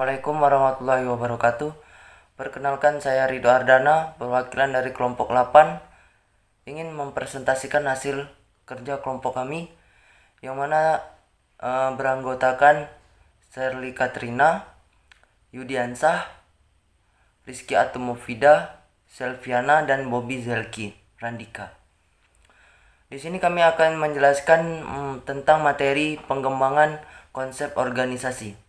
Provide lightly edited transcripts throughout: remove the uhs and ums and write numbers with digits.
Assalamualaikum warahmatullahi wabarakatuh. Perkenalkan, saya Ridho Ardana, perwakilan dari kelompok 8, ingin mempresentasikan hasil kerja kelompok kami yang mana beranggotakan Sherly Katrina, Yudiansah, Rizky Atumufida, Selviana, dan Bobby Zelki Randika. Di sini kami akan menjelaskan tentang materi pengembangan konsep organisasi.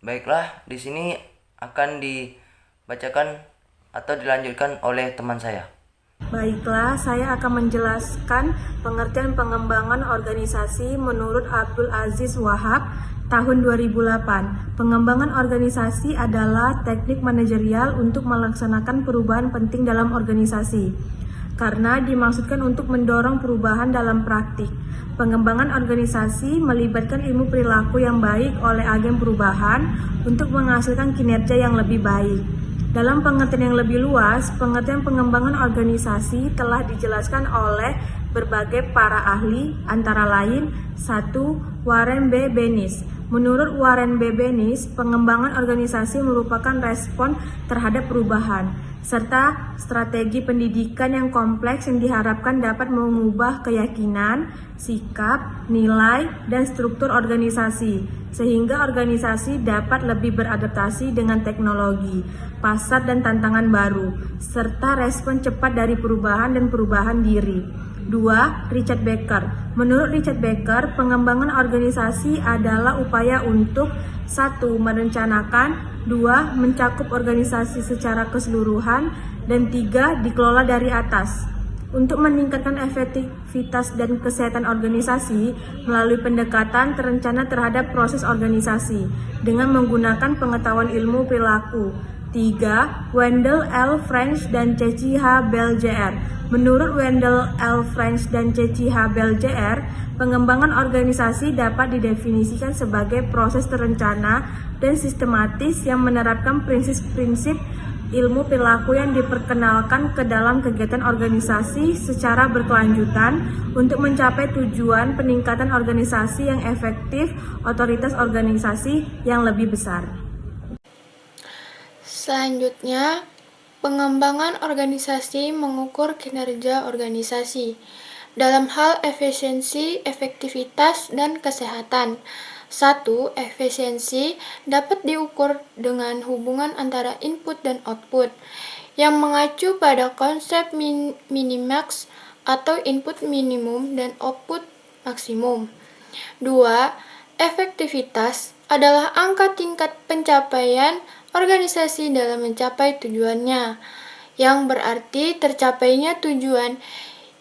Baiklah, di sini akan dibacakan atau dilanjutkan oleh teman saya. Baiklah, saya akan menjelaskan pengertian pengembangan organisasi menurut Abdul Aziz Wahab tahun 2008. Pengembangan organisasi adalah teknik manajerial untuk melaksanakan perubahan penting dalam organisasi, karena dimaksudkan untuk mendorong perubahan dalam praktik. Pengembangan organisasi melibatkan ilmu perilaku yang baik oleh agen perubahan untuk menghasilkan kinerja yang lebih baik. Dalam pengertian yang lebih luas, pengertian pengembangan organisasi telah dijelaskan oleh berbagai para ahli, antara lain 1. Warren B. Bennis. Menurut Warren B. Bennis, pengembangan organisasi merupakan respon terhadap perubahan, serta strategi pendidikan yang kompleks yang diharapkan dapat mengubah keyakinan, sikap, nilai, dan struktur organisasi, sehingga organisasi dapat lebih beradaptasi dengan teknologi, pasar, dan tantangan baru, serta respon cepat dari perubahan dan perubahan diri. 2. Richard Becker. Menurut Richard Becker, pengembangan organisasi adalah upaya untuk 1. Merencanakan, 2. Mencakup organisasi secara keseluruhan, dan 3. Dikelola dari atas. Untuk meningkatkan efektivitas dan kesehatan organisasi melalui pendekatan terencana terhadap proses organisasi dengan menggunakan pengetahuan ilmu perilaku. 3. Wendell L. French dan Ceci H. Bell Jr. Menurut Wendell L. French dan Ceci H. Bell Jr., pengembangan organisasi dapat didefinisikan sebagai proses terencana dan sistematis yang menerapkan prinsip-prinsip ilmu perilaku yang diperkenalkan ke dalam kegiatan organisasi secara berkelanjutan untuk mencapai tujuan peningkatan organisasi yang efektif, otoritas organisasi yang lebih besar. Selanjutnya, pengembangan organisasi mengukur kinerja organisasi dalam hal efisiensi, efektivitas, dan kesehatan. 1. Efisiensi dapat diukur dengan hubungan antara input dan output yang mengacu pada konsep minimax atau input minimum dan output maksimum. 2. Efektivitas adalah angka tingkat pencapaian organisasi dalam mencapai tujuannya, yang berarti tercapainya tujuan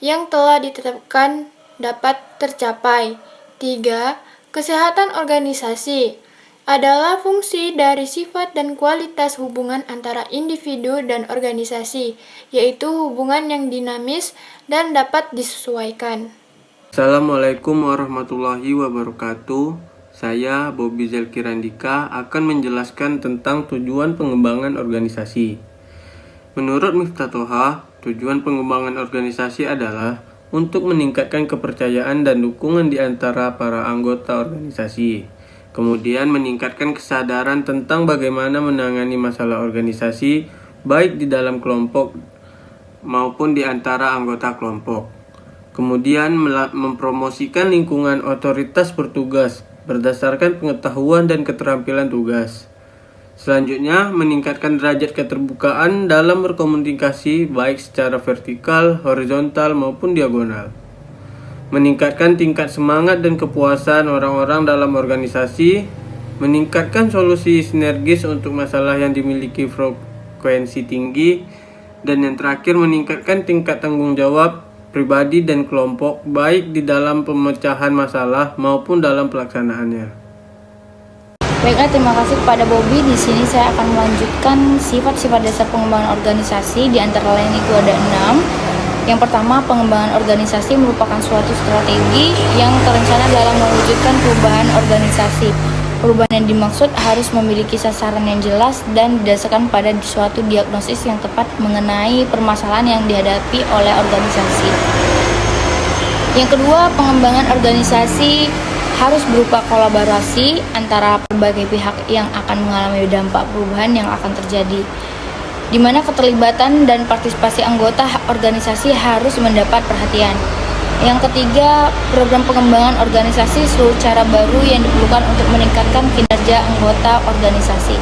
yang telah ditetapkan dapat tercapai. 3. Kesehatan organisasi adalah fungsi dari sifat dan kualitas hubungan antara individu dan organisasi, yaitu hubungan yang dinamis dan dapat disesuaikan. Assalamualaikum warahmatullahi wabarakatuh. Saya, Bobby Zelki Randika, akan menjelaskan tentang tujuan pengembangan organisasi. Menurut Miftah Toha, tujuan pengembangan organisasi adalah untuk meningkatkan kepercayaan dan dukungan di antara para anggota organisasi. Kemudian meningkatkan kesadaran tentang bagaimana menangani masalah organisasi, baik di dalam kelompok maupun di antara anggota kelompok. Kemudian mempromosikan lingkungan otoritas bertugas berdasarkan pengetahuan dan keterampilan tugas. Selanjutnya, meningkatkan derajat keterbukaan dalam berkomunikasi baik secara vertikal, horizontal, maupun diagonal. Meningkatkan tingkat semangat dan kepuasan orang-orang dalam organisasi. Meningkatkan solusi sinergis untuk masalah yang dimiliki frekuensi tinggi. Dan yang terakhir, meningkatkan tingkat tanggung jawab pribadi dan kelompok baik di dalam pemecahan masalah maupun dalam pelaksanaannya. Baiklah, terima kasih kepada Bobby. Di sini saya akan melanjutkan sifat-sifat dasar pengembangan organisasi. Di antara lain itu ada 6. Yang pertama, pengembangan organisasi merupakan suatu strategi yang terencana dalam mewujudkan perubahan organisasi. Perubahan yang dimaksud harus memiliki sasaran yang jelas dan didasarkan pada suatu diagnosis yang tepat mengenai permasalahan yang dihadapi oleh organisasi. Yang kedua, pengembangan organisasi harus berupa kolaborasi antara berbagai pihak yang akan mengalami dampak perubahan yang akan terjadi, di mana keterlibatan dan partisipasi anggota organisasi harus mendapat perhatian. Yang ketiga, program pengembangan organisasi seluruh cara baru yang diperlukan untuk meningkatkan kinerja anggota organisasi.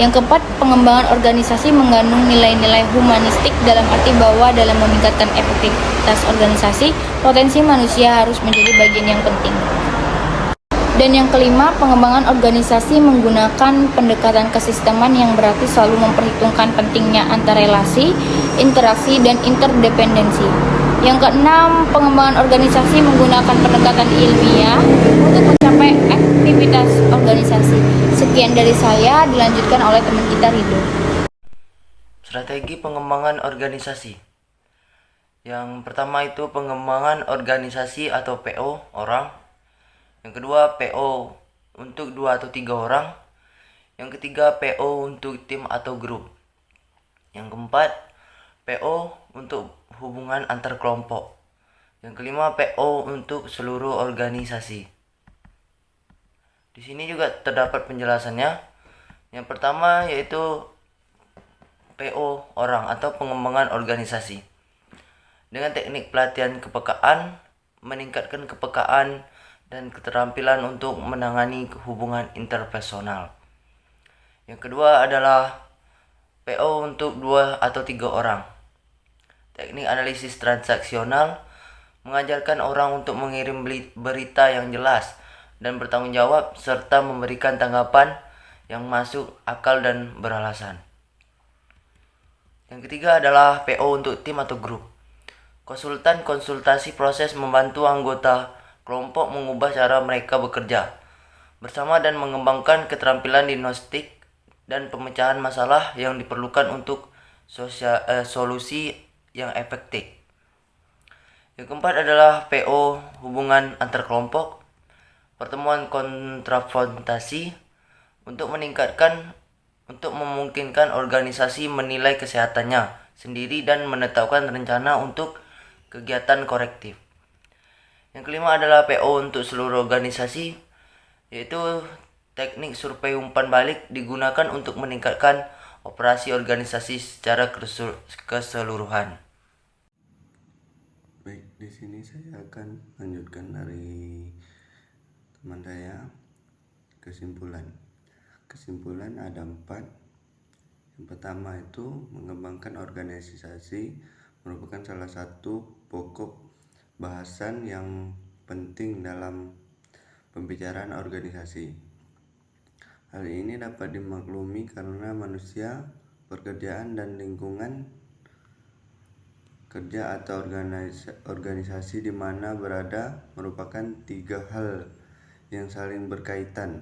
Yang keempat, pengembangan organisasi mengandung nilai-nilai humanistik dalam arti bahwa dalam meningkatkan efektivitas organisasi, potensi manusia harus menjadi bagian yang penting. Dan yang kelima, pengembangan organisasi menggunakan pendekatan kesisteman yang berarti selalu memperhitungkan pentingnya antar relasi, interaksi, dan interdependensi. Yang keenam, pengembangan organisasi menggunakan pendekatan ilmiah untuk mencapai aktivitas organisasi. Sekian dari saya, dilanjutkan oleh teman kita Rido. Strategi pengembangan organisasi. Yang pertama itu pengembangan organisasi atau PO orang. Yang kedua PO untuk 2 atau 3 orang. Yang ketiga PO untuk tim atau grup. Yang keempat PO untuk hubungan antar kelompok. Yang kelima PO untuk seluruh organisasi. Di sini juga terdapat penjelasannya. Yang pertama yaitu PO orang atau pengembangan organisasi. Dengan teknik pelatihan kepekaan, meningkatkan kepekaan dan keterampilan untuk menangani hubungan interpersonal. Yang kedua adalah PO untuk 2 atau 3 orang. Teknik analisis transaksional mengajarkan orang untuk mengirim berita yang jelas dan bertanggung jawab serta memberikan tanggapan yang masuk akal dan beralasan. Yang ketiga adalah PO untuk tim atau grup. Konsultan konsultasi proses membantu anggota kelompok mengubah cara mereka bekerja bersama dan mengembangkan keterampilan diagnostik dan pemecahan masalah yang diperlukan untuk solusi yang efektif. Yang keempat adalah PO hubungan antar kelompok. Pertemuan konfrontasi untuk memungkinkan organisasi menilai kesehatannya sendiri dan menetapkan rencana untuk kegiatan korektif. Yang kelima adalah PO untuk seluruh organisasi, yaitu teknik survei umpan balik digunakan untuk meningkatkan operasi organisasi secara keseluruhan. Baik, di sini saya akan lanjutkan dari teman saya. Kesimpulan ada 4. Yang pertama itu mengembangkan organisasi merupakan salah satu pokok bahasan yang penting dalam pembicaraan organisasi. Hal ini dapat dimaklumi karena manusia, pekerjaan, dan lingkungan kerja atau organisasi di mana berada merupakan 3 hal yang saling berkaitan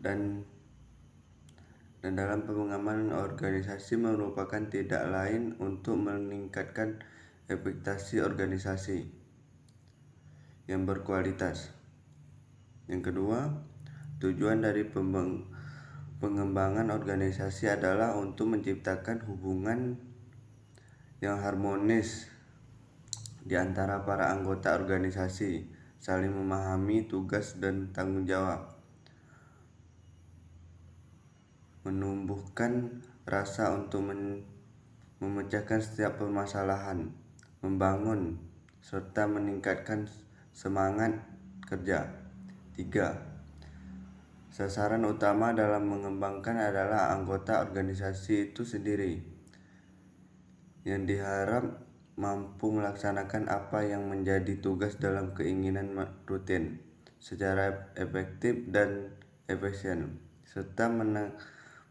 dan dalam pengembangan organisasi merupakan tidak lain untuk meningkatkan efektivitas organisasi yang berkualitas. Yang kedua, tujuan dari pengembangan organisasi adalah untuk menciptakan hubungan yang harmonis di antara para anggota organisasi, saling memahami tugas dan tanggung jawab, menumbuhkan rasa untuk memecahkan setiap permasalahan, membangun serta meningkatkan semangat kerja. 3. Sasaran utama dalam mengembangkan adalah anggota organisasi itu sendiri yang diharap mampu melaksanakan apa yang menjadi tugas dalam keinginan rutin secara efektif dan efisien, serta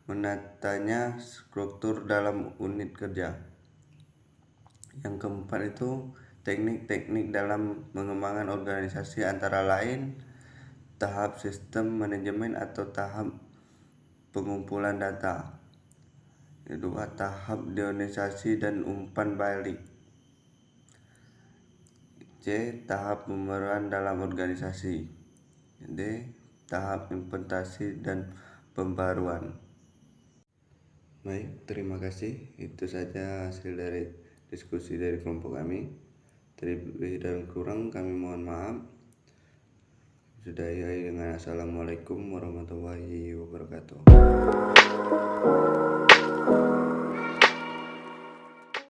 menatanya struktur dalam unit kerja. Yang keempat itu teknik-teknik dalam mengembangkan organisasi antara lain tahap sistem manajemen atau tahap pengumpulan data. Kedua, tahap deonisasi dan umpan balik. C. Tahap pemeran dalam organisasi. D. Tahap implementasi dan pembaruan. Baik, terima kasih. Itu saja hasil dari diskusi dari kelompok kami. Terlebih dan kurang kami mohon maaf. Sudahi dengan assalamualaikum warahmatullahi wabarakatuh.